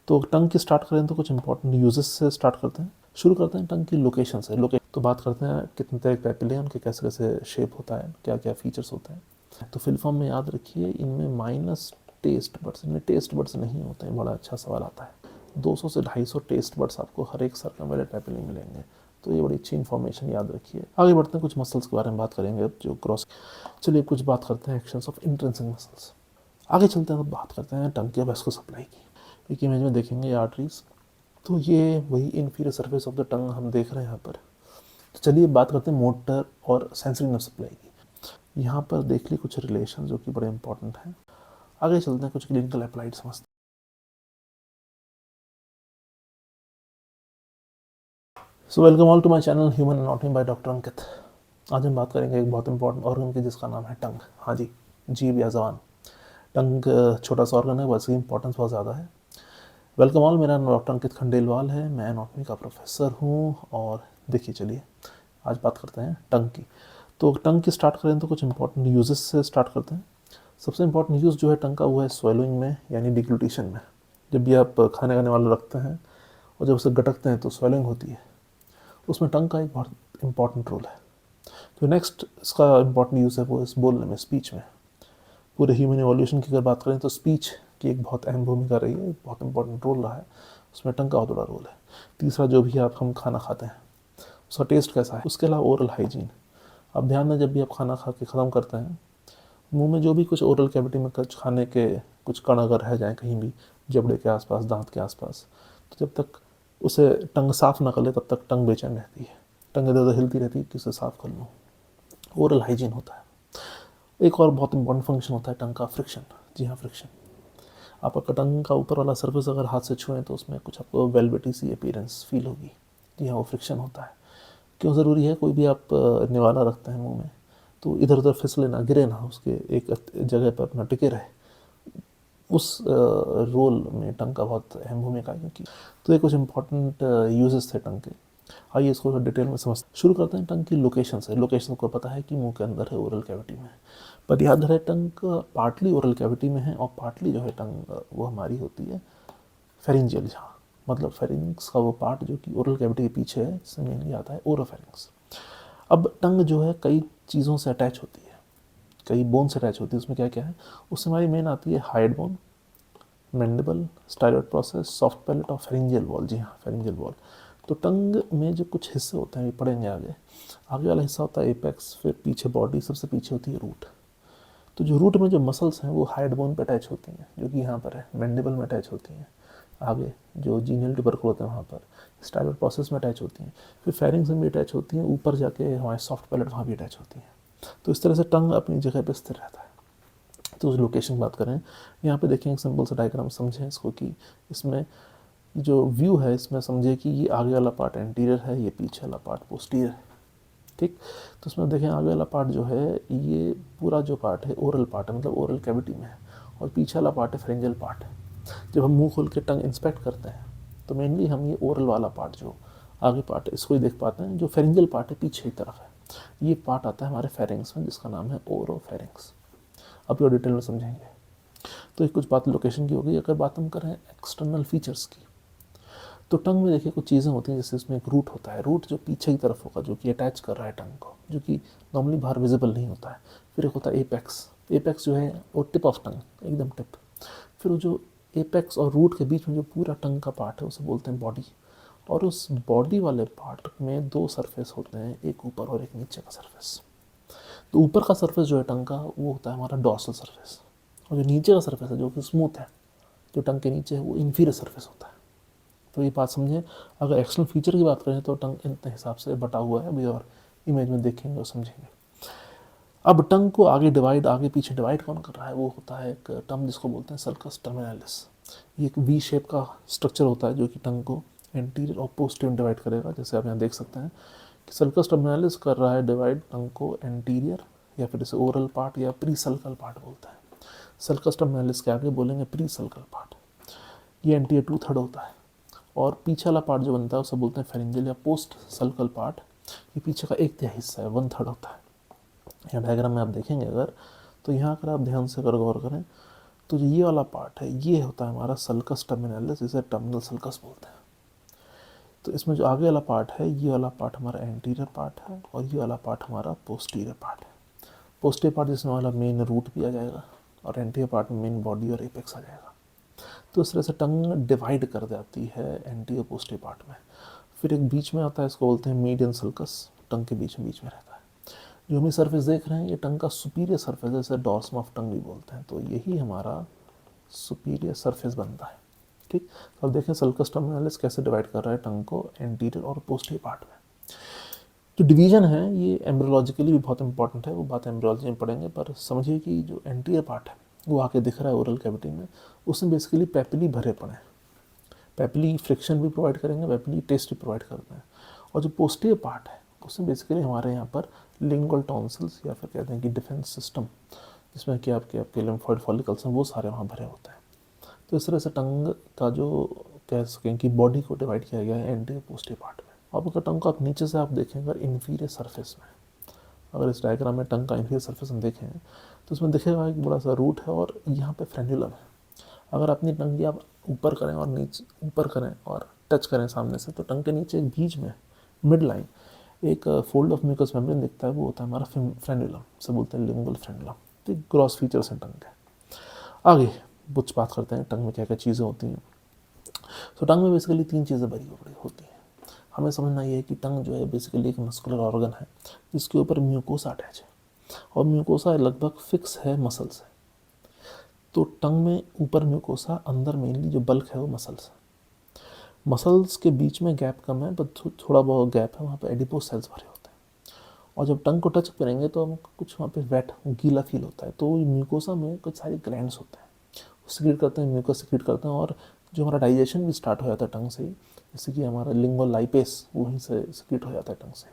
तो टंग की स्टार्ट करें तो कुछ इंपॉर्टेंट यूजेस से स्टार्ट करते हैं। शुरू करते हैं टंग की लोकेशन से। तो बात करते हैं कितने तरह के पैपिले हैं, उनके कैसे कैसे शेप होता है, क्या क्या फीचर्स होते हैं। तो फिल फॉर्म में याद रखिए, इनमें माइनस टेस्ट बड्स, इनमें टेस्ट बड्स नहीं होते हैं। बड़ा अच्छा सवाल आता है। 200 से 250 टेस्ट बड्स आपको हर एक सर्कमवेलेंट पैपिले में मिलेंगे। तो ये बड़ी अच्छी इन्फॉर्मेशन याद रखिए। आगे बढ़ते हैं, कुछ मसल्स के बारे में बात करेंगे अब जो क्रॉस। चलिए कुछ बात करते हैं एक्शंस ऑफ इंट्रिंसिक मसल्स। आगे चलते हैं, अब बात करते हैं टंग के वेस्को सप्लाई की। एक इमेज में देखेंगे आर्टरीज, तो ये वही inferior surface of the tongue हम देख रहे हैं यहाँ पर। तो चलिए बात करते हैं मोटर और सेंसरी नर्व सप्लाई की। यहाँ पर देख ली कुछ रिलेशन जो कि बड़े इंपॉर्टेंट हैं। आगे चलते हैं, कुछ क्लिनिकल अप्लाइड समझते हैं। So welcome all to my channel human anatomy by doctor Ankit. आज हम बात करेंगे एक बहुत इंपॉर्टेंट ऑर्गन की जिसका नाम है टंग। हाँ जी, जीभ या जबान। टंग छोटा सा ऑर्गन है, बस इसकी इंपॉर्टेंस बहुत ज़्यादा है। वेलकम ऑल, मेरा नाम डॉक्टर अंकित खंडेलवाल है, मैं एनाटॉमी का प्रोफेसर हूँ। और देखिए, चलिए आज बात करते हैं टंग की। तो टंग की स्टार्ट करें तो कुछ इंपॉर्टेंट यूजेस से स्टार्ट करते हैं। सबसे इंपॉर्टेंट यूज़ जो है टंग का वो है स्वेलिंग में, यानी डिग्लूटेशन में। जब भी आप खाने खाने वाला रखते हैं और जब उसे गटकते हैं तो स्वेलिंग होती है, उसमें टंग का एक बहुत इंपॉर्टेंट रोल है। तो नेक्स्ट इसका इंपॉर्टेंट यूज़ है वो इस बोलने में, स्पीच में। पूरे ह्यूमन एवोल्यूशन की अगर बात करें तो स्पीच की एक बहुत अहम भूमिका रही है, बहुत इंपॉर्टेंट रोल रहा है, उसमें टंग का बहुत बड़ा रोल है। तीसरा, जो भी हम खाना खाते हैं उसका टेस्ट कैसा है। उसके अलावा ओरल हाइजीन। अब ध्यान दें, जब भी आप खाना खा के ख़त्म करते हैं, मुंह में जो भी कुछ ओरल कैविटी में कुछ खाने के कुछ कण अगर रह जाए कहीं भी, जबड़े के आसपास, दांत के आसपास, तो जब तक उसे टंग साफ़ ना कर ले तब तक टंग बेचैन रहती है। टंग इधर उधर हिलती रहती है कि उसे साफ़ कर लूँ। ओरल हाइजीन होता है। एक और बहुत इंपॉर्टेंट फंक्शन होता है टंग का, फ्रिक्शन। जी हाँ, फ्रिक्शन। आप अगर टंग का ऊपर वाला सर्फेस अगर हाथ से छुएं तो उसमें कुछ आपको वेलवेटी सी अपीयरेंस फील होगी। जी हाँ, वो फ्रिक्शन होता है। क्यों ज़रूरी है? कोई भी आप निवाला रखते हैं मुंह में तो इधर उधर फिसले ना, गिरे ना, उसके एक जगह पर अपना टिके रहे। उस रोल में टंग का बहुत अहम भूमिका है। क्योंकि तो ये कुछ इंपॉर्टेंट यूजेस थे टंग के। आइए इसको डिटेल में समझ शुरू करते हैं। टंग की लोकेशन से। लोकेशन को पता है कि मुंह के अंदर है, ओरल कैविटी में। पर याद रहे, टंग पार्टली ओरल कैविटी में है और पार्टली जो है टंग वो हमारी होती है फेरिंजियल, जहाँ मतलब फेरिंग्स का वो पार्ट जो कि ओरल कैविटी के पीछे है, जिससे मेनली आता है ओरोफेरिंग्स। अब टंग जो है कई चीज़ों से अटैच होती है, कई बोन से अटैच होती है। उसमें क्या क्या है? उससे हमारी मेन आती है hide bone, mandible, styloid process, soft palate और फेरिंजियल वॉल। जी हाँ, फेरिंजियल वॉल। तो टंग में जो कुछ हिस्से होते हैं ये पढ़ेंगे आगे। आगे वाला हिस्सा होता है एपेक्स, फिर पीछे बॉडी, सबसे पीछे होती है रूट। तो जो रूट में जो मसल्स हैं वो हाइड बोन पे अटैच होती हैं, जो कि यहाँ पर है, मैंडिबल में अटैच होती हैं। आगे जो जीनियल ट्यूबरकल होते हैं वहाँ पर, स्टाइलॉइड प्रोसेस में अटैच होती हैं, फिर फेरिंग्स में भी अटैच होती हैं, ऊपर जाके हमारे सॉफ्ट पैलेट वहाँ भी अटैच होती हैं। तो इस तरह से टंग अपनी जगह पर स्थिर रहता है। तो उस लोकेशन की बात करें, यहाँ पे देखें एक सिंपल सा डायग्राम, समझें इसको कि इसमें जो व्यू है इसमें समझे कि ये आगे वाला पार्ट एंटीरियर है, ये पीछे वाला पार्ट पोस्टीरियर है। ठीक, तो इसमें देखें आगे वाला पार्ट जो है ये पूरा जो पार्ट है ओरल पार्ट है, मतलब ओरल कैविटी में है, और पीछे वाला पार्ट है फेरेंजियल पार्ट है। जब हम मुंह खोल के टंग इंस्पेक्ट करते हैं तो मेनली हम ये ओरल वाला पार्ट जो आगे पार्ट है इसको ही देख पाते हैं। जो फेरेंजियल पार्ट है पीछे की तरफ है, ये पार्ट आता है हमारे फेरिंग्स में, जिसका नाम है ओरोफेरिंग्स। अब ये डिटेल में समझेंगे। तो एक कुछ बात लोकेशन की होगी। अगर बात हम करें एक्सटर्नल फीचर्स की, तो टंग में देखिए कुछ चीज़ें होती हैं, जैसे इसमें एक रूट होता है। रूट जो पीछे की तरफ होगा, जो कि अटैच कर रहा है टंग को, जो कि नॉर्मली बाहर विजिबल नहीं होता है। फिर एक होता है एपेक्स। एपेक्स जो है वो टिप ऑफ टंग, एकदम टिप। फिर वो जो एपेक्स और रूट के बीच में जो पूरा टंग का पार्ट है उसे बोलते हैं बॉडी। और उस बॉडी वाले पार्ट में दो सरफेस होते हैं, एक ऊपर और एक नीचे का सरफेस। तो ऊपर का सरफेस जो है टंग का वो होता है हमारा डॉर्सल सरफेस, और जो नीचे का सरफेस है जो कि स्मूथ है, जो टंग के नीचे है, वो इंफीरियर सरफेस होता है। तो ये बात समझें। अगर एक्सटर्नल फीचर की बात करें तो टंग इतने हिसाब से बटा हुआ है, अभी और इमेज में देखेंगे और समझेंगे। अब टंग को आगे डिवाइड, आगे पीछे डिवाइड कौन कर रहा है? वो होता है एक टर्म जिसको बोलते हैं सल्कस टर्मिनालिस। ये एक वी शेप का स्ट्रक्चर होता है जो कि टंग को एंटीरियर और पोस्टीरियर डिवाइड करेगा। जैसे आप यहाँ देख सकते हैं कि सल्कस टर्मिनालिस कर रहा है डिवाइड टंग को एंटीरियर, या फिर इसे ओरल पार्ट या प्री सल्कल पार्ट बोलते हैं। सल्कस टर्मिनालिस के आगे बोलेंगे प्री सल्कल पार्ट। ये एंटीरियर 2/3 होता है। और पीछे वाला पार्ट जो बनता है उसे बोलते हैं फेरिंजियल या पोस्ट सल्कल पार्ट। ये पीछे का 1/3 हिस्सा है, 1/3 होता है। यहाँ डायग्राम में आप देखेंगे अगर, तो यहाँ अगर आप ध्यान से अगर गौर करें तो जो ये वाला पार्ट है ये होता है हमारा सल्कस टर्मिनलिस, इसे टर्मिनल सल्कस बोलते हैं। तो इसमें जो आगे वाला पार्ट है ये वाला पार्ट हमारा एंटीरियर पार्ट है और ये वाला पार्ट हमारा पोस्टीरियर पार्ट है। पोस्टीरियर पार्ट जिसमें वाला मेन रूट भी आ जाएगा और एंटीरियर पार्ट में मेन बॉडी और एपेक्स आ जाएगा। तो इस तरह से टंग डिवाइड कर जाती है एंटीरियर पोस्टीरियर पार्ट में। फिर एक बीच में आता है, इसको बोलते हैं मीडियन सल्कस, टंग के बीच में रहता है। जो हम सरफेस देख रहे हैं ये टंग का सुपीरियर सरफेस है, इसे डॉर्सम ऑफ टंग भी बोलते हैं। तो यही हमारा सुपीरियर सरफेस बनता है। ठीक, तो अब देखें सल्कस टर्मिनलिस कैसे डिवाइड कर रहा है टंग को एंटीरियर और पोस्टीरियर पार्ट में। जो डिवीजन है ये एम्ब्रियोलॉजिकली भी बहुत इंपॉर्टेंट है, वो बात एम्ब्रियोलॉजी में पढ़ेंगे, पर समझिए कि जो एंटीरियर पार्ट है वो आके दिख रहा है ओरल कैविटी में, उसमें बेसिकली पेपिली भरे पड़े हैं। पेपिली फ्रिक्शन भी प्रोवाइड करेंगे, पेपिली टेस्ट भी प्रोवाइड करते हैं। और जो पोस्टीरियर पार्ट है उसमें बेसिकली हमारे यहाँ पर लिंगुअल टॉन्सिल्स या फिर कहते हैं कि डिफेंस सिस्टम, जिसमें कि आपके लिम्फोइड फॉलिकल्स हैं, वो सारे वहाँ भरे होते हैं। तो इस तरह से टंग का जो कह सकें कि बॉडी को डिवाइड किया गया है एंटीरियर पोस्टीरियर पार्ट में। अब अगर टंग को आप नीचे से आप देखें अगर इन्फीरियर सरफेस में, अगर इस डायग्राम में टंग का इन्फीरियर सरफेस हम देखें तो उसमें दिखेगा एक बड़ा सा रूट है और यहाँ पे फ्रेन्युलम है। अगर अपनी टंग की आप ऊपर करें और नीचे ऊपर करें और टच करें सामने से, तो टंग के नीचे एक बीच में मिड लाइन एक फोल्ड ऑफ म्यूकस मेम्ब्रेन दिखता है, वो होता है हमारा फ्रेन्युलम, से बोलते हैं लिंगुअल फ्रेन्युलम। तो ग्रॉस फीचर्स हैं टंग के। आगे कुछ बात करते हैं टंग में क्या क्या चीज़ें होती हैं। तो टंग में बेसिकली 3 चीज़ें बड़ी होती हैं। हमें समझना ये है कि टंग जो है बेसिकली एक मस्कुलर ऑर्गन है जिसके ऊपर म्यूकोसा अटैच है और म्यूकोसा लगभग फिक्स है मसल से। तो टंग में ऊपर म्यूकोसा, अंदर मेनली जो बल्क है वो मसल्स है। मसल्स के बीच में गैप कम है, बट थोड़ा बहुत गैप है, वहाँ पे एडिपोज सेल्स भरे होते हैं। और जब टंग को टच करेंगे तो हमको कुछ वहाँ पे वेट गीला फील होता है। तो म्यूकोसा में कुछ सारे ग्लैंड्स होते हैं, वो सिक्रीट करते हैं, म्यूकस सिक्रीट करते हैं, और जो हमारा डाइजेशन भी स्टार्ट हो जाता है टंग से ही, जैसे कि हमारा लिंगुअल लाइपेस वहीं से सिक्रीट हो जाता है टंग से।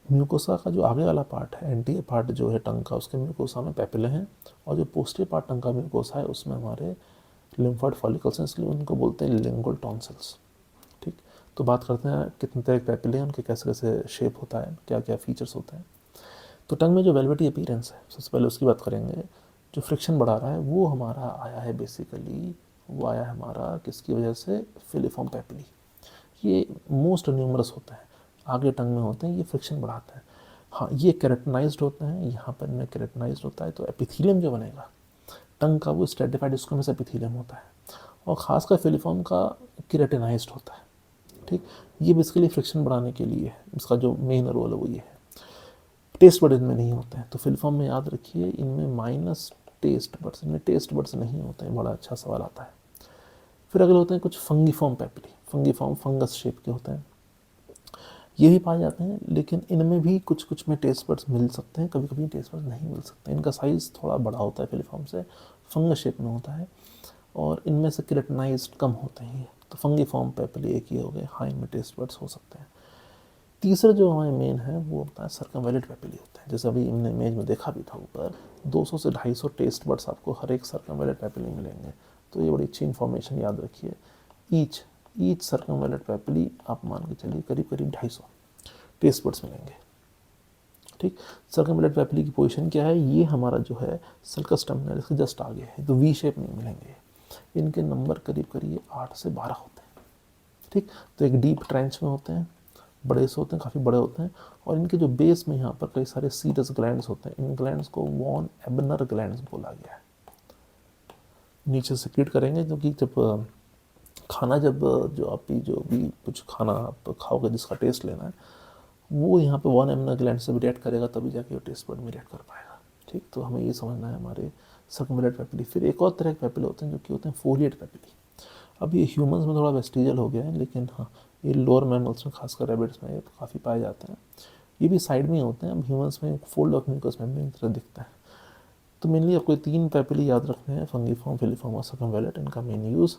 म्यूकोसा का जो आगे वाला पार्ट है, एंटीरियर पार्ट जो है टंग का, उसके म्यूकोसा में पेपिले हैं, और जो पोस्टीरियर पार्ट टंग का म्यूकोसा है उसमें हमारे लिम्फोइड फॉलिकल्स हैं, इसलिए उनको बोलते हैं लिंगुअल टॉन्सिल्स। ठीक, तो बात करते हैं कितने तरह के पेपिले हैं, उनके कैसे कैसे शेप होता है, क्या क्या फीचर्स होते हैं। तो टंग में जो वेलवेटी अपीयरेंस है, सबसे पहले उसकी बात करेंगे। जो फ्रिक्शन बढ़ा रहा है वो हमारा आया है बेसिकली, वो आया है हमारा किसकी वजह से, फिलिफॉर्म पेपिली। ये मोस्ट न्यूमरस होते हैं, आगे टंग में होते हैं, ये फ्रिक्शन बढ़ाते हैं। हाँ, ये केराटिनाइज्ड होते हैं, यहाँ पर इनमें केराटिनाइज्ड होता है, तो एपिथीलियम जो बनेगा टंग का वो स्ट्रेटिफाइड स्क्विमस एपिथीलियम होता है, और ख़ासकर फिलिफॉर्म का केराटिनाइज्ड होता है। ठीक, ये बेसिकली फ्रिक्शन बढ़ाने के लिए है, इसका जो मेन रोल है वो ये है। टेस्ट बड इनमें नहीं होते हैं, तो फिलिफॉर्म में याद रखिए इनमें माइनस टेस्ट बड्स, इनमें टेस्ट बड्स नहीं होते हैं। बड़ा अच्छा सवाल आता है। फिर अगले होते हैं कुछ फंगीफॉर्म पेपिली, फंगीफॉर्म फंगस शेप के होते हैं, ये भी पाए जाते हैं, लेकिन इनमें भी कुछ कुछ में टेस्ट बड्स मिल सकते हैं, कभी कभी टेस्ट बड्स नहीं मिल सकते। इनका साइज़ थोड़ा बड़ा होता है फिलिफॉर्म से, फंगस शेप में होता है, और इनमें से केराटिनाइज्ड कम होते हैं। तो फंगीफॉर्म पेपिली एक ही हो गए, हाँ इनमें टेस्ट बड्स हो सकते हैं। तीसरा जो हमारे मेन है वो होता है सर्कमवेलेंट पेपिली होता है, जैसे अभी हमने इमेज में देखा भी था ऊपर, 200 से 250 टेस्ट बड्स आपको हर एक सर्कमवेलेंट पेपिली मिलेंगे। तो ये बड़ी अच्छी इन्फॉर्मेशन याद रखिए। ईच सर्कमवेलेंट पेपिली आप मान के चलिए करीब करीब 250 टेस्ट बड्स मिलेंगे। ठीक, सर्कमवेलेंट पेपिली की पोजीशन क्या है, ये हमारा जो है सल्कस टर्मिनलिस के जस्ट आगे है, तो वी शेप में मिलेंगे। इनके नंबर करीब करीब 8 से 12 होते हैं। ठीक, तो एक डीप ट्रेंच में होते हैं, बड़े से होते हैं, काफ़ी बड़े होते हैं, और इनके जो बेस में यहाँ पर कई सारे सीरस ग्लैंड्स होते हैं। इन ग्लैंड्स को वॉन एबनर ग्लैंड्स बोला गया है। नीचे सिक्रीट करेंगे, क्योंकि जब खाना जो आप भी कुछ खाना आप खाओगे जिसका टेस्ट लेना है, वो यहाँ पे वॉन एबनर ग्लैंड से भी रिएक्ट करेगा, तभी जाके वो टेस्ट बड में रिएक्ट कर पाएगा। ठीक, तो हमें ये समझना है हमारे सर्कमवेलेंट पेपिली। फिर एक और तरह के पेपिले होते हैं जो कि होते हैं फोलिएट पेपिली। अब ये ह्यूमंस में थोड़ा वेस्टिजियल हो गया है, लेकिन हाँ ये लोअर मैमल्स में, खासकर रैबिट्स में ये तो काफ़ी पाए जाते हैं। ये भी साइड में ही होते हैं। अब ह्यूमंस में फोल्ड ऑफ म्यूकस मेम्ब्रेन की तरह दिखता है। तो मेनली आपको 3 पेपिली याद रखने हैं, फंगीफॉर्म, फिलिफॉर्म और सर्कमवेलेंट, इनका मेन यूज़।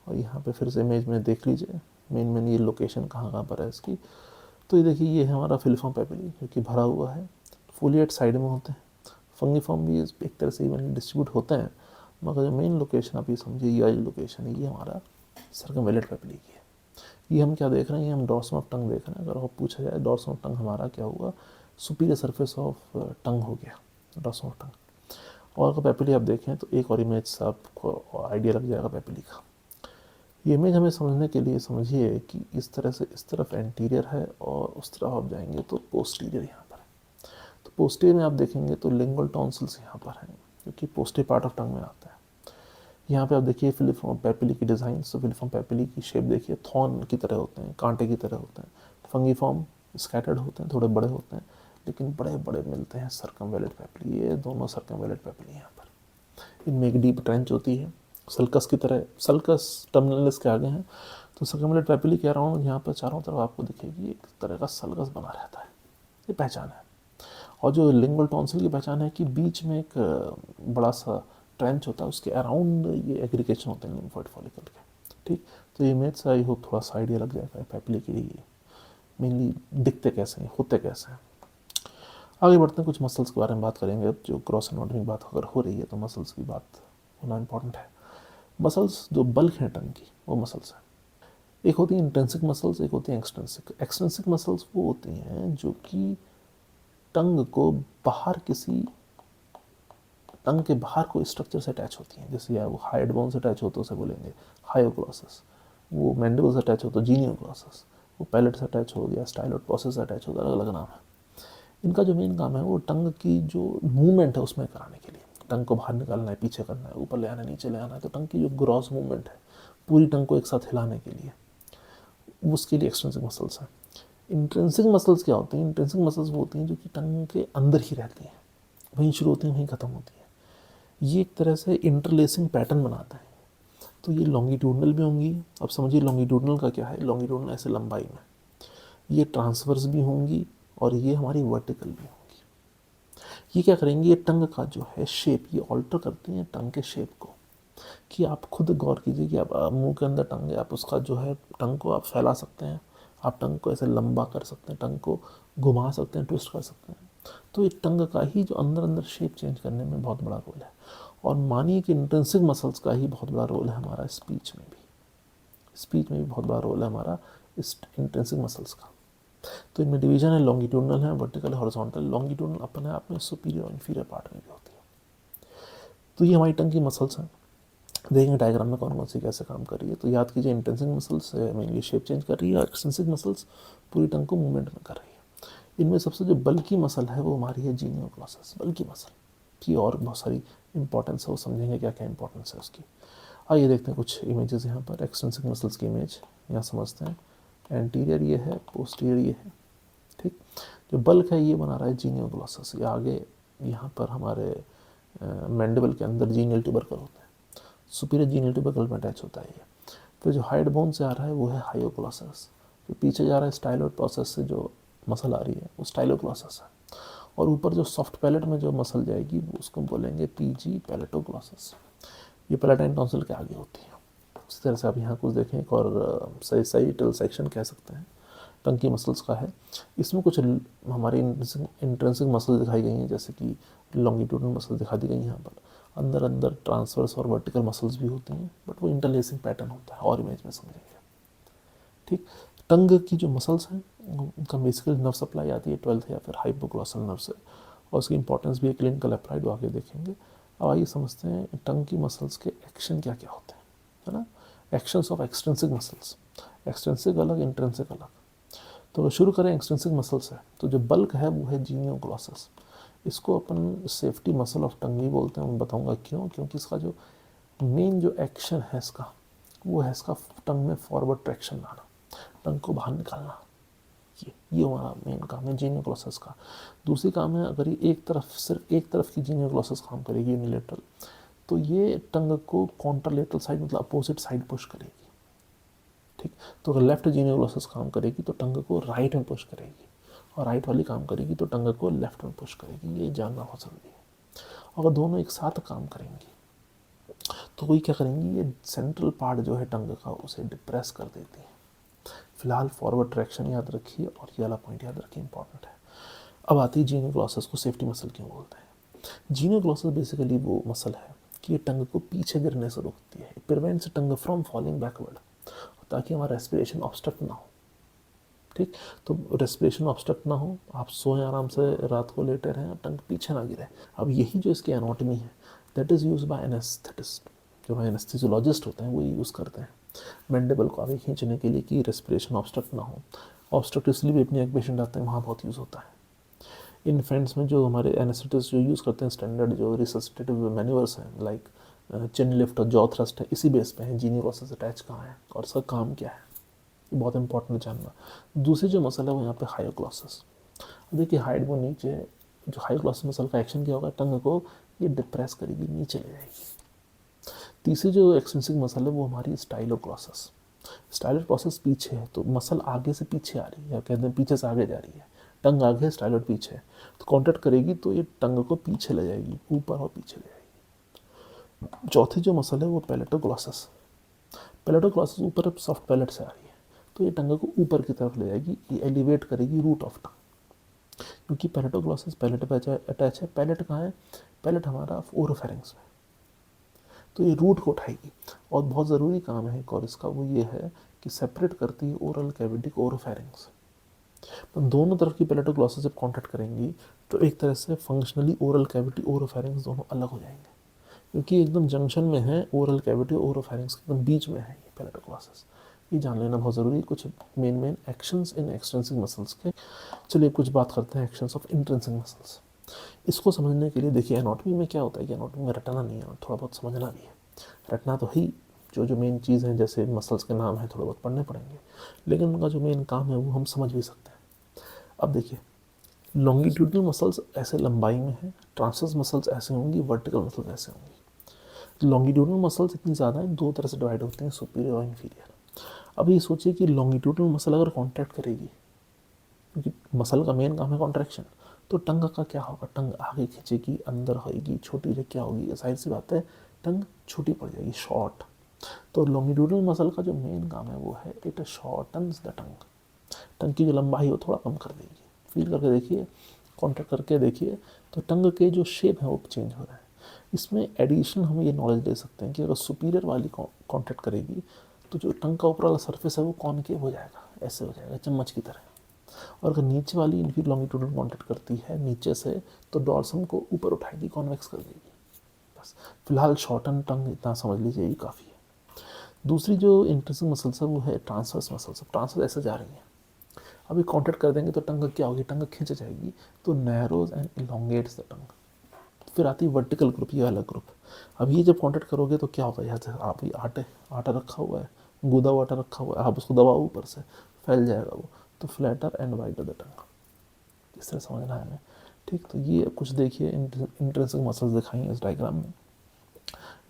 और यहाँ पे फिर से इमेज में देख लीजिए मेन ये लोकेशन कहाँ पर है इसकी। तो ये देखिए, ये है हमारा फिलिफॉर्म पेपिली जो कि भरा हुआ है। फोलिएट साइड में होते हैं, फंगीफॉर्म भी एक तरह से इवनली डिस्ट्रीब्यूट होते हैं, मगर जो मेन लोकेशन आप ये समझिए, ये वाली लोकेशन है, ये हमारा सर्कमवेलेंट पेपिली की है। ये हम क्या देख रहे हैं, ये हम डॉर्सम ऑफ टंग देख रहे हैं। अगर आपको पूछा जाए डॉर्सम ऑफ टंग हमारा क्या हुआ, सुपीरियर सरफेस ऑफ टंग हो गया डॉर्सम ऑफ टंग। और अगर पेपिली आप देखें तो एक और इमेज से आपको आइडिया लग जाएगा पेपिली का। ये इमेज हमें समझने के लिए समझिए कि इस तरह से इस तरफ एंटीरियर है और उस तरफ आप जाएंगे तो पोस्टीरियर यहाँ पर है। तो पोस्टीरियर में आप देखेंगे तो लिंगुअल टॉन्सिल्स यहाँ पर हैं, जो कि पोस्टीरियर पार्ट ऑफ टंग में आता है। यहाँ पे आप देखिए फिलिफॉर्म पेपिली की डिज़ाइन, तो फिलिफॉर्म पेपिली की शेप देखिए, थॉर्न की तरह होते हैं, कांटे की तरह होते हैं। फंगीफॉर्म स्कैटर्ड होते हैं, थोड़े बड़े होते हैं, लेकिन बड़े बड़े मिलते हैं सर्कमवेलेट पेपिली। ये दोनों सर्कमवेलेट पेपिली यहाँ पर। इनमें एक डीप ट्रेंच होती है सल्कस की तरह, सल्कस टर्मिनलिस के आगे हैं, तो सर्कमवेलेट पेपिली के अराउंड यहाँ पर चारों तरफ आपको दिखेगी एक तरह का सल्कस बना रहता है। ये पहचान है। और जो लिंगुअल टॉन्सिल की पहचान है कि बीच में एक बड़ा सा ट्रेंच होता है, उसके अराउंड ये एग्रीगेशन होते हैं लिम्फोइड फॉलिकल के। ठीक, तो ये इमेज से आई होप थोड़ा सा आइडिया लग जाएगा पेपिली के लिए मेनली दिखते कैसे हैं, होते कैसे हैं। आगे बढ़ते हैं, कुछ मसल्स के बारे में बात करेंगे। अब जो क्रॉस एनाटॉमी की बात अगर हो रही है तो मसल्स की बात होना इंपॉर्टेंट है। मसल्स जो बल्क हैं टंग की, वो मसल्स हैं। एक होती है इंट्रिंसिक मसल्स, एक होती है एक्सट्रिंसिक। एक्सट्रिंसिक मसल्स वो होती हैं जो कि टंग को बाहर किसी टंग के बाहर कोई स्ट्रक्चर से अटैच होती हैं। जैसे या वो हाइड बोन से अटैच हो तो उसे बोलेंगे हायोग्लॉसस, वो मैंडिबल से अटैच हो तो जीनियोग्लॉसस, वो पैलेट से अटैच हो या स्टाइलोट प्रोसेस से अटैच हो, अलग अलग नाम है। इनका जो मेन काम है वो टंग की जो मूवमेंट है उसमें कराने के लिए, टंग को बाहर निकालना है, पीछे करना है, ऊपर ले आना है, नीचे ले आना है। तो टंग की जो ग्रॉस मूवमेंट है पूरी टंग को एक साथ हिलाने के लिए, उसके लिए एक्सट्रिंसिक मसल्स हैं। इंट्रिंसिक मसल्स क्या होती हैं? इंट्रिंसिक मसल्स वो होती हैं जो कि टंग के अंदर ही रहती हैं, वहीं शुरू होती हैं वहीं ख़त्म होती हैं। ये एक तरह से इंटरलेसिंग पैटर्न बनाता है। तो ये लॉन्गिट्यूडनल भी होंगी। अब समझिए लॉन्गिट्यूडनल का क्या है। लॉन्गिट्यूडनल ऐसे लंबाई में, ये ट्रांसवर्स भी होंगी और ये हमारी वर्टिकल भी होंगी। ये क्या करेंगी, ये टंग का जो है शेप, ये ऑल्टर करती हैं टंग के शेप को। कि आप खुद गौर कीजिए कि आप मुंह के अंदर टंग है, आप उसका जो है टंग को आप फैला सकते हैं, आप टंग को ऐसे लंबा कर सकते हैं, टंग को घुमा सकते हैं, ट्विस्ट कर सकते हैं। तो ये टंग का ही जो अंदर अंदर शेप चेंज करने में बहुत बड़ा रोल है। और मानिए कि इंट्रिंसिक मसल्स का ही बहुत बड़ा रोल है हमारा स्पीच में भी। स्पीच में भी बहुत बड़ा रोल है हमारा इस इंट्रिंसिक मसल्स का। तो इनमें डिवीजन है, लॉन्गिट्यूडनल है, वर्टिकल, हॉरिजॉन्टल। लॉन्गिट्यूडनल अपने आप में सुपीरियर और इन्फीरियर पार्ट में भी होती है। तो ये हमारी टंग की मसल्स हैं। देखेंगे डायग्राम में कौन कौन सी कैसे काम कर रही है। तो याद कीजिए intrinsic muscles mainly shape change कर रही है और एक्सट्रिंसिक मसल्स पूरी टंग को मूवमेंट में कर रही है। इनमें सबसे जो बल्कि मसल है वो हमारी है जीनियोग्लॉसस, बल्कि मसल की और बहुत सारी इंपॉर्टेंस है, वो समझेंगे क्या क्या इंपॉर्टेंस है उसकी। आइए देखते हैं कुछ इमेजेस यहाँ पर। एक्सट्रिंसिक मसल्स की इमेज यहाँ समझते हैं। एंटीरियर ये है, पोस्टीरियर ये है। ठीक, जो बल्क है ये बना रहा है जीनियोग्लॉसस। ये आगे यहाँ पर हमारे मैंडिबल के अंदर जीनियल ट्यूबरकल होते हैं, सुपीरियर जीनियल ट्यूबरकल में अटैच होता है ये। फिर जो हाइड बोन से आ रहा है वो है हायोग्लॉसस। जो पीछे जा रहा है स्टाइलोट प्रोसेस से जो मसल आ रही है वो स्टाइलोग्लॉसस है। और ऊपर जो सॉफ्ट पैलेट में जो मसल जाएगी वो उसको बोलेंगे पीजी पैलेटोग्लॉसस। ये पैलेटाइन टॉन्सिल के आगे होती है। उस तरह से आप यहाँ कुछ देखें, एक और सैजिटल सेक्शन कह सकते हैं टंग की मसल्स का है। इसमें कुछ हमारी इंट्रिंसिक मसल दिखाई गई हैं, जैसे कि लॉन्गिट्यूडनल मसल दिखा दी गई हैं यहाँ पर। अंदर अंदर ट्रांसवर्स और वर्टिकल मसल्स भी होती हैं, बट वो इंटरलेसिंग पैटर्न होता है और इमेज में समझेंगे। ठीक, टंग की जो मसल्स हैं उनका बेसिकली नर्व सप्लाई आती है 12th या फिर हाइपोग्लॉसल नर्व से, और उसकी इंपॉर्टेंस भी है क्लिनिकल अप्लाइड, आगे देखेंगे। अब आइए समझते हैं टंग की मसल्स के एक्शन क्या क्या होते हैं, है ना। Actions of extrinsic muscles, extrinsic अलग, इंट्रिंसिक अलग। तो शुरू करें एक्सट्रिंसिक मसल से। तो जो बल्क है वो है जीनियोग्लॉसस। इसको अपन सेफ्टी मसल ऑफ टंग भी बोलते हैं। मैं बताऊंगा क्यों। क्योंकि इसका जो मेन जो एक्शन है इसका, वो है इसका टंग में फॉरवर्ड ट्रैक्शन लाना, टंग को बाहर निकालना। ये हमारा मेन काम है जीनियोग्लॉसस का। दूसरी काम है, अगर ये एक तरफ, सिर्फ एक तरफ की जीनियोग्लॉसस काम करेगी यूनिलेटरल, तो ये टंग को कॉन्ट्रालेटरल साइड मतलब अपोजिट साइड पुश करेगी। ठीक, तो अगर लेफ्ट जीनियोग्लॉसस काम करेगी तो टंग को राइट में पुश करेगी, और राइट वाली काम करेगी तो टंग को लेफ्ट में पुश करेगी। ये जानना बहुत ज़रूरी है। अगर दोनों एक साथ काम करेंगी तो वही क्या करेंगी, ये सेंट्रल पार्ट जो है टंग का उसे डिप्रेस कर देती है। फिलहाल फॉरवर्ड ट्रैक्शन याद रखिए और ये वाला पॉइंट याद रखिए, इंपॉर्टेंट है। अब आती है जीनियोग्लॉसस को सेफ्टी मसल क्यों बोलते हैं। जीनियोग्लॉसस बेसिकली वो मसल है कि ये टंग को पीछे गिरने से रोकती है, prevents tongue from falling backward, ताकि हमारा रेस्पिरेशन ऑब्स्ट्रक्ट ना हो। ठीक, तो रेस्पिरेशन ऑब्स्ट्रक्ट ना हो, आप सोएं आराम से, रात को लेटे रहें, टंग पीछे ना गिरे। अब यही जो इसकी एनाटॉमी है, that is use by anaesthetist, जो एनेस्थीसियोलॉजिस्ट होते हैं वो यूज़ करते हैं मैंडेबल को आगे खींचने के लिए कि रेस्पिरेशन ऑब्स्ट्रक्ट ना हो। ऑब्स्ट्रक्ट इसलिए भी अपनी एक पेशेंट आते हैं वहाँ बहुत यूज़ होता है। इन्फेंट्स में जो हमारे एनेस्थेटिस्ट जो यूज़ करते हैं स्टैंडर्ड जो रिससिटेटिव मैन्यूवर्स हैं लाइक चिन लिफ्ट और जॉ थ्रस्ट है, इसी बेस पे है जीनी प्रोसेस अटैच कहाँ है और उसका काम क्या है, ये बहुत इंपॉर्टेंट जानना। दूसरी जो मसल है वो यहाँ पे हायोग्लॉसस। देखिए हाइट वो नीचे, जो हायोग्लॉसस मसल का एक्शन क्या होगा, टंग को ये डिप्रेस करेगी, नीचे ले जाएगी। तीसरी जो एक्सटेंसिव मसल है वो हमारी स्टाइलोग्लॉसस। स्टाइलोट प्रोसेस पीछे है तो मसल आगे से पीछे आ रही है, या कहते हैं पीछे से आगे जा रही है, टंग आगे है स्टाइलोट पीछे है, तो कॉन्ट्रैक्ट करेगी तो ये टंग को पीछे ले जाएगी, ऊपर और पीछे ले जाएगी। चौथी जो मसल है वो पैलेटोग्लॉसस। पैलेटोग्लॉसस ऊपर सॉफ्ट पैलेट से आ रही है तो ये टंग को ऊपर की तरफ ले जाएगी, ये एलिवेट करेगी रूट ऑफ टंग, क्योंकि पैलेटोग्लॉसस पैलेट पे अटैच है। पैलेट कहाँ है, पैलेट हमारा ओरोफेरिंक्स में, तो ये रूट को उठाएगी। और बहुत ज़रूरी काम है एक और इसका, वो ये है कि सेपरेट करती है ओरल कैविटी को ओरोफेरिंक्स। तो दोनों तरफ की पैलेटोग्लॉसस जब कॉन्टैक्ट करेंगी तो एक तरह से फंक्शनली ओरल कैविटी ओरोफेरिंक्स दोनों अलग हो जाएंगे, क्योंकि एकदम जंक्शन में है ओरल कैविटी ओरोफेरिंक्स एकदम बीच में है ये पैलेटोग्लॉसस। ये जान लेना बहुत ज़रूरी है, कुछ main actions in extensive muscles के। चलिए कुछ बात करते हैं एक्शंस ऑफ इंट्रिंसिक मसल्स। इसको समझने के लिए देखिए एनाटॉमी में क्या होता है कि एनाटॉमी में रटना नहीं है, थोड़ा बहुत समझना भी है। रटना तो ही जो मेन चीज़ है, जैसे मसल्स के नाम है थोड़े बहुत पढ़ने पड़ेंगे, लेकिन उनका जो मेन काम है वो हम समझ भी सकते हैं। अब देखिए लॉन्गिट्यूडनल मसल्स ऐसे लंबाई में है, ट्रांसवर्स मसल्स ऐसे होंगी, वर्टिकल मसल्स ऐसे होंगी। लॉन्गिट्यूडनल मसल्स इतनी ज़्यादा हैं, दो तरह से डिवाइड होते हैं, सुपीरियर और इन्फीरियर। अब ये सोचिए कि लॉन्गिट्यूडनल मसल अगर कॉन्ट्रैक्ट करेगी, क्योंकि मसल का मेन काम है कॉन्ट्रैक्शन, तो टंग का क्या होगा, टंग आगे खींचेगी, अंदर होएगी, छोटी जो क्या होगी, जाहिर सी बात है टंग छोटी पड़ जाएगी, शॉर्ट। तो लॉन्गिट्यूडनल मसल का जो मेन काम है वो है इट शॉर्टन्स द टंग, टंग की जो लंबाई है वो थोड़ा कम कर देगी। फील करके देखिए, कॉन्ट्रैक्ट करके देखिए, तो टंग के जो शेप है वो चेंज हो रहा है। इसमें एडिशनल हम ये नॉलेज ले सकते हैं कि अगर सुपीरियर वाली कॉन्ट्रैक्ट करेगी तो जो टंग का ऊपर वाला सरफेस है वो कॉनकेव हो जाएगा, ऐसे हो जाएगा चम्मच की तरह। और अगर नीचे वाली इनफीरियर लॉन्गिट्यूडनल कॉन्ट्रैक्ट करती है नीचे से, तो डॉर्सम को ऊपर उठाएगी, कॉन्वेक्स कर देगी। बस फिलहाल शॉर्टन टंग इतना समझ लीजिए, ये काफ़ी है। दूसरी जो इंट्रिंसिक मसल्स है वो है ट्रांसवर्स मसल्स। अब ट्रांसवर्स ऐसे जा रही हैं, अभी कॉन्ट्रैक्ट कर देंगे तो टंग क्या होगी, टंग खींच जाएगी, तो नैरोज एंड इलोंगेट्स द टंग। फिर आती है वर्टिकल ग्रुप, ये अलग ग्रुप। अब ये जब कॉन्ट्रैक्ट करोगे तो क्या होगा, यहाँ से आप ये आटा रखा हुआ है, गूदा हुआ आटा रखा हुआ है, आप उसको दबाओ ऊपर से, फैल जाएगा वो, तो flatter and wider the tongue, इस तरह समझना है हमें। ठीक, तो ये कुछ देखिए इंट्रिंसिक मसल्स दिखाई हैं इस डायग्राम में।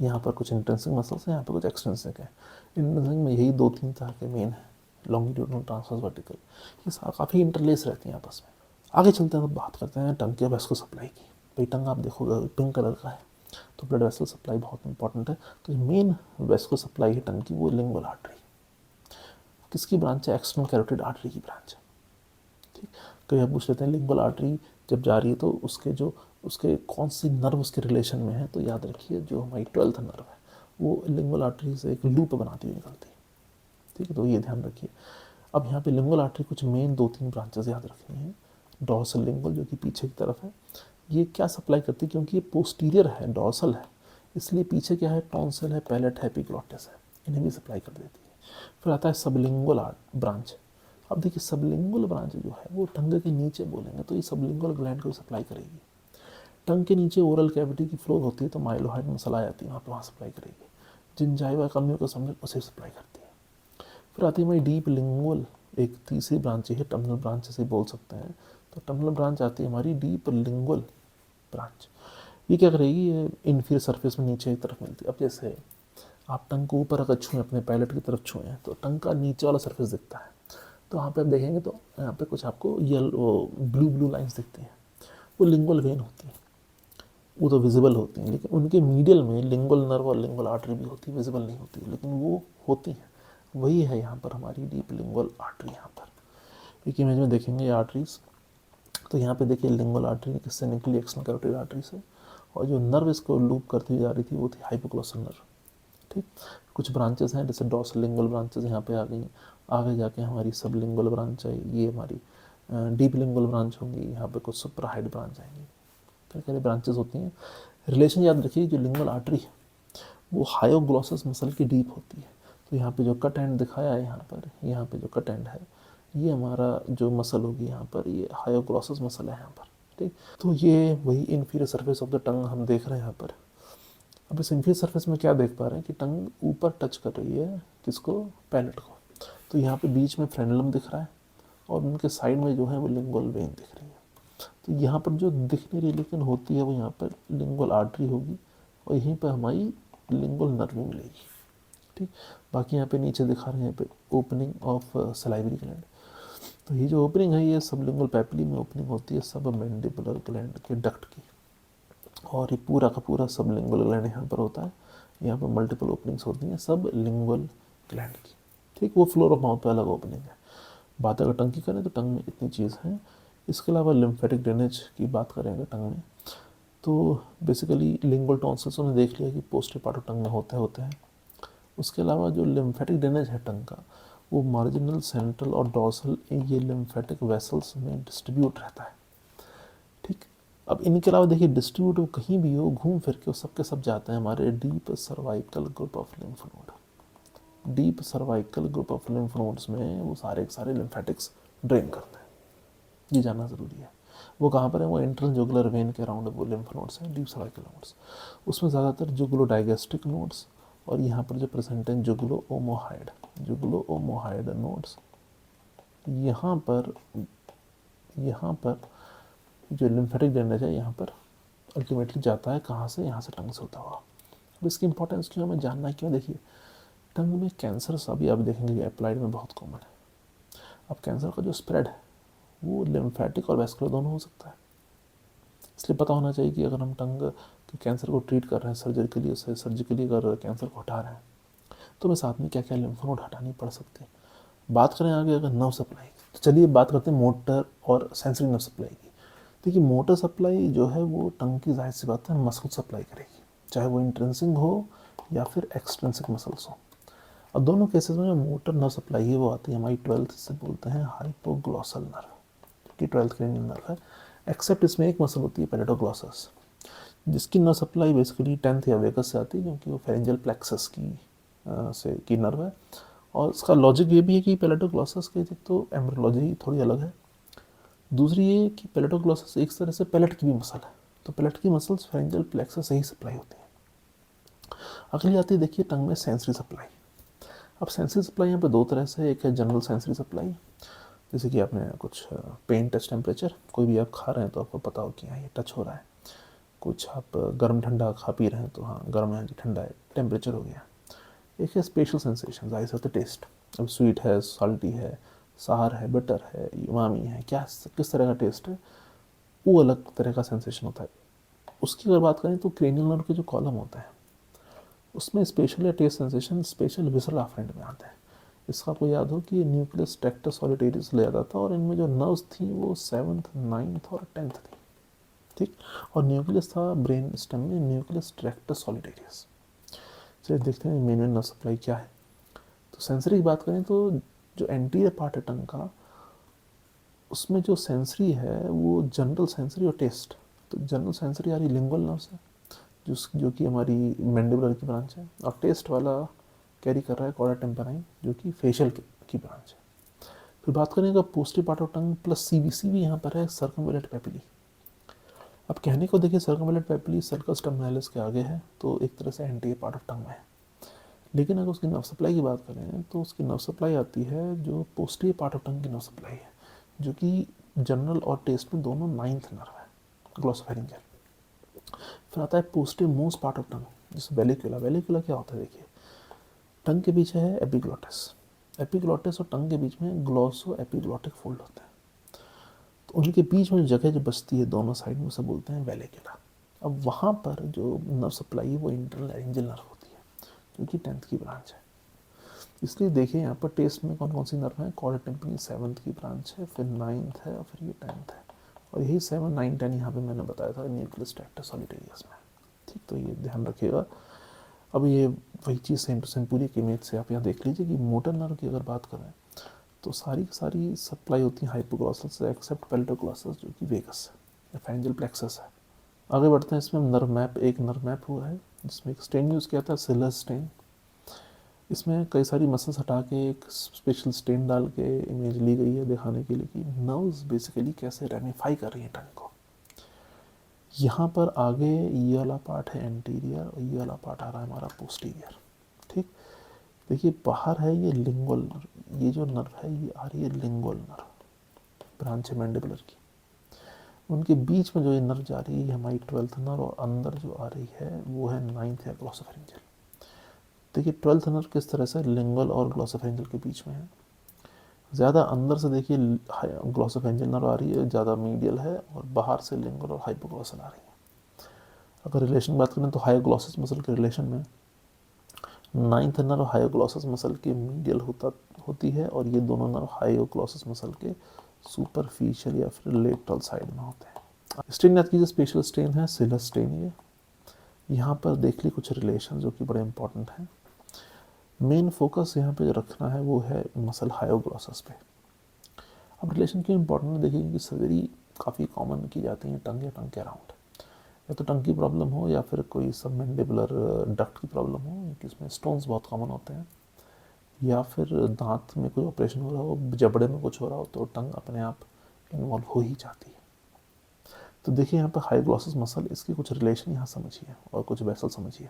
यहाँ पर कुछ इंट्रिंसिक मसल्स हैं, यहाँ पर कुछ एक्सट्रिंसिक है। इंट्रिंसिक में यही दो तीन तरह के मेन है, लॉन्गिट्यूडनल, ट्रांसवर्स, वर्टिकल, ये काफ़ी इंटरलेस रहती हैं आपस में। आगे चलते हैं, तो बात करते हैं टंग के वेस्को सप्लाई की। भाई टंग आप देखोगे पिंक कलर का है, तो ब्लड वेसल सप्लाई बहुत इंपॉर्टेंट है। तो मेन वेस्को सप्लाई है टंग की वो लिंगुअल आर्टरी। किसकी ब्रांच है, एक्सटर्नल कैरोटिड आर्टरी की ब्रांच है। ठीक, कई आप पूछ लेते हैं लिंगुअल आर्टरी जब जा रही है तो उसके कौन सी नर्व उसके रिलेशन में है, तो याद रखिए जो हमारी 12th नर्व है वो लिंगुअल आर्टरी से एक लूप बनाती हुई निकलती है। ठीक है, तो ये ध्यान रखिए। अब यहाँ पे लिंगुअल आर्टरी कुछ मेन दो तीन ब्रांचेस याद रखनी है। डॉर्सल लिंगुअल जो कि पीछे की तरफ है, ये क्या सप्लाई करती है, क्योंकि ये पोस्टीरियर है, डॉर्सल है, इसलिए पीछे क्या है, टॉन्सिल है, पैलेट है, एपिग्लॉटिस है, इन्हें भी सप्लाई कर देती है। फिर आता है सबलिंगुअल ब्रांच। अब देखिए सबलिंगुअल ब्रांच जो है वो टंग के नीचे बोलेंगे तो ये सबलिंगुअल ग्लैंड को सप्लाई करेगी। टंग के नीचे ओरल कैविटी की फ्लोर होती है तो माइलोहाइड मसल आ जाती है, वहाँ पे वहाँ सप्लाई करेगी। जिंजाइवा कमियों को समझ उसे सप्लाई करती है। फिर आती है हमारी डीप लिंगुअल, एक तीसरी ब्रांच है, टर्मिनल ब्रांच से बोल सकते हैं। तो टर्मिनल ब्रांच आती है हमारी डीप लिंगुअल ब्रांच। ये क्या करेगी, ये इनफीरियर सरफेस में नीचे की तरफ मिलती है। अब जैसे आप टंग को ऊपर अगर छुएं, अपने पैलेट की तरफ छुएं, तो टंग का नीचे वाला सरफेस दिखता है, तो वहाँ पे आप देखेंगे तो यहाँ पे कुछ आपको येलो ब्लू लाइंस दिखती हैं, वो लिंगुअल वेन होती हैं, वो तो विजिबल होती हैं, लेकिन उनके मीडियल में लिंगुअल नर्व और लिंगुअल आर्टरी भी होती है, विजिबल नहीं होती, लेकिन वो होती हैं। वही है यहाँ पर हमारी डीप लिंगुअल आर्टरी। यहाँ पर एक इमेज में देखेंगे आर्टरीज, तो यहाँ पे देखिए लिंगुअल आर्टरी किससे निकली, एक्सटर्नल कैरोटिड आर्टरी से, और जो नर्व इसको लूप करती जा रही थी वो थी हाइपोग्लॉसल नर्व। ठीक, कुछ ब्रांचेस हैं जैसे डॉर्सल लिंगुअल ब्रांचेस यहाँ पे आ गई, आगे जाके हमारी सब लिंगुअल ब्रांच है, ये हमारी डीप लिंगुअल ब्रांच होंगी, यहाँ पे कुछ सुप्राहाइड ब्रांच आएंगी, कई सारी ब्रांचेस होती हैं। रिलेशन याद रखिए, जो लिंगुअल आर्टरी है वो हायोग्लॉसस मसल की डीप होती है। तो यहाँ पे जो कट एंड दिखाया है, यहाँ पे जो कट एंड है, ये हमारा जो मसल होगी यहाँ पर, ये हायोग्लॉसस मसल है यहाँ पर, ठीक। तो ये वही inferior surface of the tongue हम देख रहे हैं यहाँ पर। अब इस इन्फीरियर सरफेस में क्या देख पा रहे हैं कि टंग ऊपर टच कर रही है किसको, पैलेट को। तो यहाँ पे बीच में फ्रेनुलम दिख रहा है और उनके साइड में जो है वो लिंगुअल वेन दिख रही है। तो यहाँ पर जो दिख नहीं रही लेकिन होती है वो यहाँ पर लिंगुअल आर्टरी होगी और यहीं पर हमारी लिंगुअल नर्व मिलेगी, ठीक। बाकी यहाँ पे नीचे दिखा रहे हैं यहाँ पे ओपनिंग ऑफ सलाइवरी ग्लैंड। तो ये जो ओपनिंग है ये सबलिंगुअल पैपिली में ओपनिंग होती है सब मैंडिबुलर ग्लैंड के डक्ट की, और ये पूरा का पूरा सबलिंगुअल ग्लैंड यहाँ पर होता है। यहाँ पर मल्टीपल ओपनिंग्स होती हैं सब लिंगुअल ग्लैंड की, ठीक। वो फ्लोर ऑफ माउथ पे अलग ओपनिंग है। बात अगर टंग की करें तो टंग में इतनी चीज़ है। इसके अलावा लिम्फेटिक ड्रेनेज की बात करेंगे टंग में, तो बेसिकली लिंगुअल टॉन्सिल्स ने देख लिया कि पोस्टर पार्ट ऑफ टंग में होते हैं। उसके अलावा जो लिम्फेटिक ड्रेनेज है टंग का, वो मार्जिनल, सेंट्रल और डॉर्सल ये लिम्फेटिक वेसल्स में डिस्ट्रीब्यूट रहता है, ठीक। अब इनके अलावा देखिए डिस्ट्रीब्यूट कहीं भी हो, घूम फिर के सबके सब जाते हैं हमारे deep cervical group of lymph node. Deep cervical group of lymph nodes में वो सारे सारे लिम्फेटिक्स ड्रेन करते हैं, ये जानना ज़रूरी है। वो कहाँ पर है, वो इंटरनल जुगुलर वेन के अराउंड वो लिम्फ नोड्स हैं, डीप सर्वाइकल नोड्स। उसमें ज़्यादातर जुगुलो डाइगेस्टिक नोड्स और यहाँ पर जो प्रेजेंट हैं जुगुलो ओमोहाइड नोड्स। यहाँ पर जो लिम्फेटिक ड्रेनेज है यहाँ पर अल्टीमेटली जाता है कहाँ से, यहाँ से टंग से होता हुआ। अब इसकी इंपॉर्टेंस क्यों हमें जानना है, क्यों? देखिए टंग में कैंसर अभी आप देखेंगे अप्लाइड में बहुत कॉमन है। अब कैंसर का जो स्प्रेड है वो लिम्फेटिक और वैस्कुलर दोनों हो सकता है, इसलिए पता होना चाहिए कि अगर हम टंग के कैंसर को ट्रीट कर रहे हैं सर्जिकली अगर कैंसर को हटा रहे हैं तो हमें साथ में क्या क्या लिम्फ नोड हटानी पड़ सकती है। बात करें आगे अगर नर्व सप्लाई, तो चलिए बात करते हैं मोटर और सेंसरी नर्व सप्लाई की। देखिए मोटर सप्लाई जो है वो टंग की जाहिर सी बात है मसल सप्लाई करेगी, चाहे वो इंट्रेंसिक हो या फिर एक्सट्रेंसिक मसल्स हो। और दोनों केसेस में जो मोटर नर्व सप्लाई है वो आती है हमारी 12th से बोलते हैं हाइपोग्लॉसल नर्व, जो कि 12th क्रेनियल नर्व है। एक्सेप्ट इसमें एक मसल होती है पैलेटोग्लॉसस, जिसकी नर्व सप्लाई बेसिकली 10th या वेगस से आती है क्योंकि वो फेरेंजियल प्लेक्सस की नर्व है। और इसका लॉजिक ये भी है कि पैलेटोग्लॉसस की तो एम्ब्रियोलॉजी थोड़ी अलग है। दूसरी ये कि पैलेटोग्लॉसस एक तरह से पैलेट की भी मसल है, तो पैलेट की मसल्स फेरेंजियल प्लेक्सस से ही सप्लाई होती है। अगली आती है देखिए टंग में सेंसरी सप्लाई। अब सेंसरी सप्लाई यहाँ पे दो तरह से, एक है जनरल सेंसरी सप्लाई, जैसे कि आपने कुछ पेन टच टेम्परेचर, कोई भी आप खा रहे हैं तो आपको पता हो कि हाँ ये टच हो रहा है। कुछ आप गर्म ठंडा खा पी रहे हैं तो हाँ गर्म है ठंडा है, टेम्परेचर हो गया। एक है स्पेशल सेंसेशन, जाहिर सा टेस्ट, अब स्वीट है, सॉल्टी है, सार है, बटर है, उमामी है, क्या किस तरह का टेस्ट है, वो अलग तरह का सेंसेशन होता है। उसकी अगर बात करें तो क्रेनियल नर्व के जो कॉलम होता है उसमें स्पेशल या taste sensation special visceral afferent में आता है। इसका आपको याद हो कि न्यूक्लियस ट्रैक्टस सॉलिटेरियस ले जाता था और इनमें जो नर्व्स थी वो 7th 9th और 10th थी, ठीक। और न्यूक्लियस था ब्रेन स्टेम में न्यूक्लियस ट्रैक्टस सॉलिटेरियस। चलिए देखते हैं मेन नर्व सप्लाई क्या है। तो सेंसरी की बात करें तो जो एंटीरियर पार्ट है टंग का, उसमें जो सेंसरी है वो जनरल सेंसरी और टेस्ट। तो जनरल सेंसरी आ रही लिंगुअल नर्व्स है जो कि हमारी मैंडिबुलर की ब्रांच है, और टेस्ट वाला कैरी कर रहा है कॉर्डा टेम्पराइन जो कि फेशियल की ब्रांच है। फिर बात करेंगे posterior part of tongue plus CBC भी यहाँ पर है, सर्कमवेलेंट पैपिली। अब कहने को देखिए सर्कमवेलेंट पैपिली सर्कस टर्मिनालिस के आगे है, तो एक तरह से एंटीरियर पार्ट ऑफ टंग में है। लेकिन अगर उसकी नर्व सप्लाई की बात करें तो उसकी नर्व सप्लाई आती है जो पोस्टीरियर पार्ट ऑफ टंग की नर्व सप्लाई है, जो कि जनरल और टेस्ट में दोनों 9th नर्व है, ग्लॉसोफेरिंजियल। फिर आता है posterior most part of tongue, जैसे वेलिकुला। वेलिकुला क्या होता है देखिए, टंग के पीछे है एपिग्लॉटिस, एपिग्लॉटिस और टंग के बीच में ग्लॉसो एपिग्लॉटिक फोल्ड होता है। तो उनके बीच में जो जगह जो बचती है दोनों साइड में उसे बोलते हैं वेलिकुला। अब वहाँ पर जो नर्व सप्लाई है वो इंटरनल लैरिंजियल नर्व होती है जो कि 10th की ब्रांच है। इसलिए देखिए यहाँ पर टेस्ट में कौन कौन सी नर्व है, कॉर्डा टेम्पररी 7th की ब्रांच है, फिर 9th है और फिर ये 10th है, और यही 7, 9, 10 यहाँ पे मैंने बताया था न्यूक्लियस ट्रैक्टस सॉलिटेरियस में, ठीक। तो ये ध्यान रखिएगा। अब ये वही चीज़ सेम टू सेम पूरी इमेज से आप यहाँ देख लीजिए कि मोटर नर्व की अगर बात करें तो सारी की सारी सप्लाई होती है हाइपोग्लॉसल से, एक्सेप्ट पैलेटोग्लॉसस जो कि वेगस है या फेरेंजियल प्लेक्सस है, आगे बढ़ते हैं, इसमें नर्व मैप, एक नर्व मैप हुआ है जिसमें एक स्टेन यूज़ किया था, सिलर स्टेन। इसमें कई सारी मसल्स हटा के एक स्पेशल स्टेन डाल के इमेज ली गई है दिखाने के लिए कि नर्व्स बेसिकली कैसे रेमिफाई कर रही हैं टंग को। यहाँ पर आगे ये वाला पार्ट है एंटीरियर और ये वाला पार्ट आ रहा है हमारा पोस्टीरियर। ठीक, देखिए बाहर है ये लिंगुअल नर्व, ये जो नर्व है ये आ रही है लिंगुअल नर्व, ब्रांच है मैंडिबुलर की। उनके बीच में जो ये नर्व जा रही है हमारी 12th नर्व, और अंदर जो आ रही है वो है 9th या ग्लॉसोफेरिंजियल। देखिए 12th नर्व किस तरह से लिंगुअल और ग्लॉसोफेरिंजियल के बीच में है। ज़्यादा अंदर से देखिए ग्लॉसोफेरिंजियल नर्व आ रही है, ज़्यादा मीडियल है, और बाहर से लिंगुअल और हाइपोग्लॉसल आ रही है। अगर रिलेशन बात करें तो हाइपोग्लॉसस मसल के रिलेशन में 9th नर्व हाइपोग्लॉसस मसल के मीडियल होती है, और ये दोनों नर्व हाइपोग्लॉसस मसल के सुपरफिशियल या फिर लेटरल साइड में होते हैं। स्टेन याद कीजिए, स्पेशल स्टेन है सिलर स्टेन। ये यहाँ पर देख ली कुछ रिलेशन जो कि बड़े इंपॉर्टेंट हैं। मेन फोकस यहाँ पे जो रखना है वो है मसल हाइपोग्लॉसस पे। अब रिलेशन क्यों इंपॉर्टेंट है, देखिए कि सवेरी काफ़ी कॉमन की जाती हैं टंग या टंग के अराउंड। या तो टंग की प्रॉब्लम हो या फिर कोई सबमैंडिबुलर डक्ट की प्रॉब्लम हो, जिसमें स्टोन्स बहुत कॉमन होते हैं, या फिर दांत में कोई ऑपरेशन हो रहा हो, जबड़े में कुछ हो रहा हो, तो टंग अपने आप इन्वॉल्व हो ही जाती है। तो देखिए यहाँ पर हाइग्लॉसस मसल, इसकी कुछ रिलेशन यहाँ समझिए और कुछ वेसल समझिए।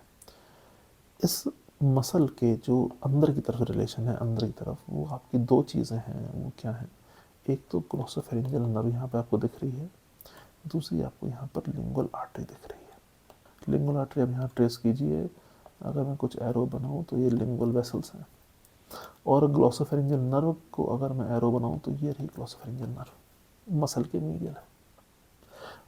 इस मसल के जो अंदर की तरफ रिलेशन है, अंदर की तरफ, वो आपकी दो चीज़ें हैं। वो क्या है, एक तो ग्लॉसोफेरिंजियल नर्व यहाँ पे आपको दिख रही है, दूसरी आपको यहाँ पर लिंगुअल आर्टरी दिख रही है। लिंगुअल आर्टरी अब यहाँ ट्रेस कीजिए, अगर मैं कुछ एरो बनाऊँ तो ये लिंगुअल वेसल्स हैं, और ग्लॉसोफेरिंजियल नर्व को अगर मैं एरो बनाऊँ तो ये रही ग्लॉसोफेरिंजियल नर्व, मसल के मीडियल है।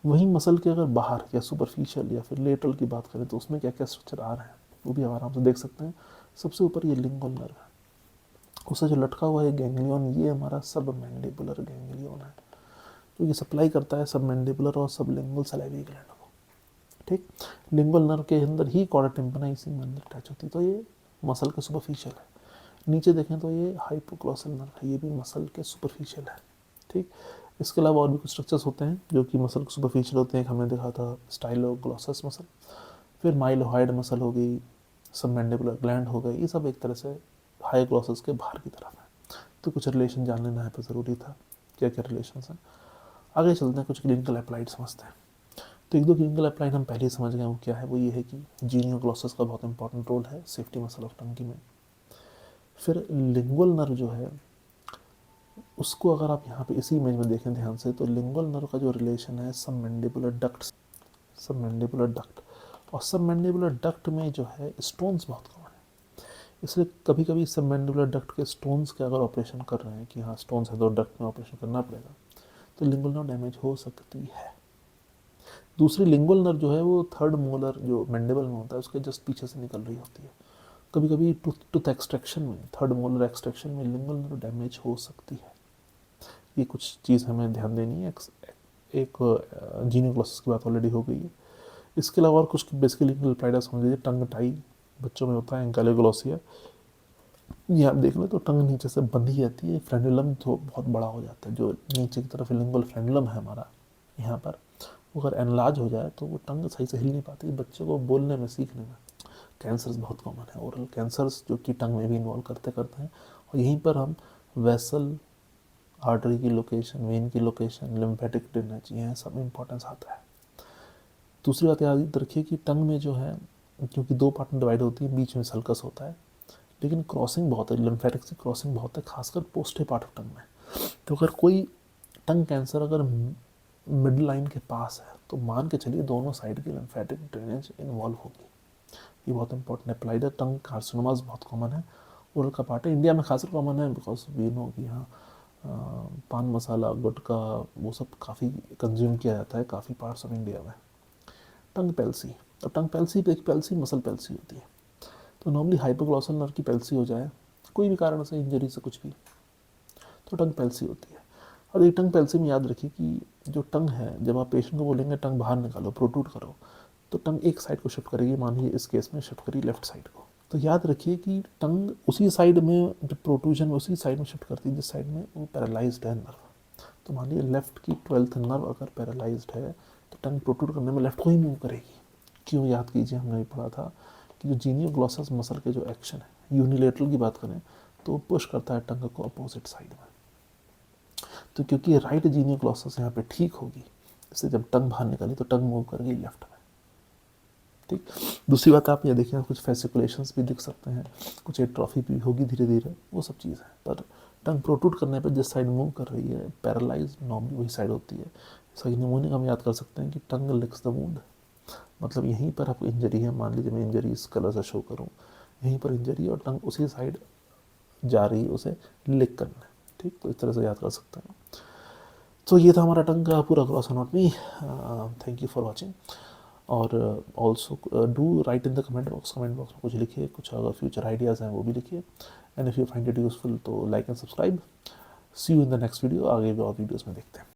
वहीं मसल के अगर बाहर या सुपरफिशियल या फिर लेटरल की बात करें तो उसमें क्या क्या स्ट्रक्चर आ रहे हैं वो भी आप आराम से देख सकते हैं। सबसे ऊपर ये लिंगुअल नर्व है, उससे जो लटका हुआ है गैंग्लियन, ये हमारा सब मैंडिबुलर गैंग्लियन है, जो ये सप्लाई करता है सब मैंडिबुलर और सब लिंगुअल सलाइवरी ग्लैंड को। ठीक, लिंगुअल नर्व के अंदर ही कॉर्डा टिम्पैना इसी में अंदर अटैच होती है, तो ये मसल के सुपरफिशियल है। नीचे देखें तो ये हाइपोग्लॉसल नर्व है, ये भी मसल के सुपरफिशियल है। ठीक, इसके अलावा और भी कुछ स्ट्रक्चर्स होते हैं जो कि मसल के सुपरफिशियल होते हैं। हमने देखा था स्टाइलोग्लॉसस मसल, फिर माइलोहॉइड मसल हो गई, सबमैंडिबुलर ग्लैंड हो गई, ये सब एक तरह से हाइग्लॉसस के बाहर की तरफ है। तो कुछ रिलेशन जान लेना है तो ज़रूरी था, क्या क्या रिलेशन हैं। आगे चलते हैं, कुछ क्लिनिकल अप्लाइड समझते हैं। तो एक दो क्लिनिकल अप्लाइड हम पहले ही समझ गए, वो क्या है, वो ये है कि जीनियोग्लॉसस का बहुत इंपॉर्टेंट रोल है सेफ्टी मसल ऑफ टंग में। फिर लिंगुअल नर्व जो है उसको अगर आप यहाँ पे इसी इमेज में देखें ध्यान से, तो लिंगुअल नर्व का जो रिलेशन है सबमैंडिबुलर डक्ट, सबमैंडिबुलर डक्ट, और सबमैंडिबुलर डक्ट में जो है स्टोन्स बहुत कॉमन है। इसलिए कभी कभी सबमैंडिबुलर डक्ट के स्टोन्स के अगर ऑपरेशन कर रहे हैं कि हाँ स्टोन्स है तो डक्ट में ऑपरेशन करना पड़ेगा, तो लिंगुअल नर्व डैमेज हो सकती है। दूसरी लिंगुअल नर्व जो है वो थर्ड मोलर जो मैंडिबल में होता है उसके जस्ट पीछे से निकल रही होती है। कभी कभी टूथ एक्सट्रैक्शन में, थर्ड मोलर एक्सट्रैक्शन में लिंगुअल नर्व डैमेज हो सकती है। ये कुछ चीज़ हमें ध्यान देनी है। एक जीनियोग्लॉसस की बात ऑलरेडी हो गई है। इसके अलावा और कुछ बेसिकली अप्लाइड समझ लीजिए, टंग टाई बच्चों में होता है, गैलोग्लॉसिया, ये आप देख लें तो टंग नीचे से बंधी जाती है, फ्रेंडुलम तो बहुत बड़ा हो जाता है, जो नीचे की तरफ लिंगुअल फ्रेंडुलम है हमारा यहाँ पर, अगर एनलार्ज हो जाए तो वो टंग सही से हिल नहीं पाती बच्चों को बोलने में, सीखने में। कैंसर्स बहुत कॉमन है, ओरल कैंसर्स जो कि टंग में भी इन्वॉल्व करते हैं, और यहीं पर हम वेसल, आर्टरी की लोकेशन, वेन की लोकेशन, लिम्फेटिक ड्रेनेज, ये सब इंपॉर्टेंस आता है। दूसरी बात याद रखिए कि टंग में जो है, क्योंकि दो पार्ट में डिवाइड होती है, बीच में सल्कस होता है, लेकिन क्रॉसिंग बहुत है, लिम्फेटिक से क्रॉसिंग बहुत है, खासकर पोस्टे पार्ट ऑफ टंग में। तो अगर कोई टंग कैंसर अगर मिड लाइन के पास है तो मान के चलिए दोनों साइड की लिम्फेटिक ड्रेनेज इन्वॉल्व होगी। ये बहुत इंपॉर्टेंट है। प्लाइडर टंग कार्सिनोमास बहुत कॉमन है, ओरल का पार्ट है, इंडिया में खासकर कॉमन है बिकॉज वी नो कि यहाँ पान मसाला, गुटखा, वो सब काफ़ी कंज्यूम किया जाता है काफ़ी पार्ट्स ऑफ इंडिया में। टंग पेल्सी, अब टंग पेल्सी पे एक पेल्सी मसल पेल्सी होती है, तो नॉर्मली हाइपोग्लॉसल नर्व की पेल्सी हो जाए कोई भी कारण से, इंजरी से कुछ भी, तो टंग पेल्सी होती है। और ये टंग पेल्सी में याद रखिए कि जो टंग है, जब आप पेशेंट को बोलेंगे टंग बाहर निकालो, प्रोट्रूड करो, तो टंग एक साइड को शिफ्ट करेगी, मान लीजिए इस केस में शिफ्ट करी लेफ्ट साइड को। तो याद रखिए कि टंग उसी साइड में, जब प्रोट्रूजन में उसी साइड में शिफ्ट करती है जिस साइड में वो पैरालाइज्ड है नर्व। तो मान लीजिए लेफ्ट की 12th नर्व अगर पैरालाइज्ड है तो टंग प्रोट्रूड करने में लेफ्ट को ही मूव करेगी। क्यों? याद कीजिए, हमने भी पढ़ा था कि जो जीनियोग्लॉसस मसल के जो एक्शन है, यूनिलेटरल की बात करें तो पुश करता है टंग को अपोजिट साइड में। तो क्योंकि राइट जीनियोग्लॉसस यहाँ पे ठीक होगी, इससे जब टंग बाहर निकली तो टंग मूव कर गई लेफ्ट में। ठीक। दूसरी बात, आप ये देखिए कुछ फेसिकुलेशंस भी दिख सकते हैं, कुछ एट्रॉफी भी होगी धीरे धीरे, वो सब चीज़ है। पर टंग प्रोट्रूड करने पर जिस साइड मूव कर रही है, पैरालाइज नॉर्मली वही साइड होती है। सही नमूने का हम याद कर सकते हैं कि टंग लिक्स द वुंड, मतलब यहीं पर आपको इंजरी है, मान लीजिए मैं इंजरी इस कलर से शो करूँ, यहीं पर इंजरी और टंग उसी साइड जा रही है उसे लिक करना। ठीक, तो इस तरह से याद कर सकते हैं। तो ये था हमारा टंग का पूरा gross anatomy. Thank you for watching. और also do write in the comment box में कुछ लिखिए, कुछ अगर फ्यूचर आइडियाज़ हैं वो भी लिखिए। And if you find it useful तो like and subscribe. See you in the next video. आगे भी और वीडियोज़ में देखते हैं।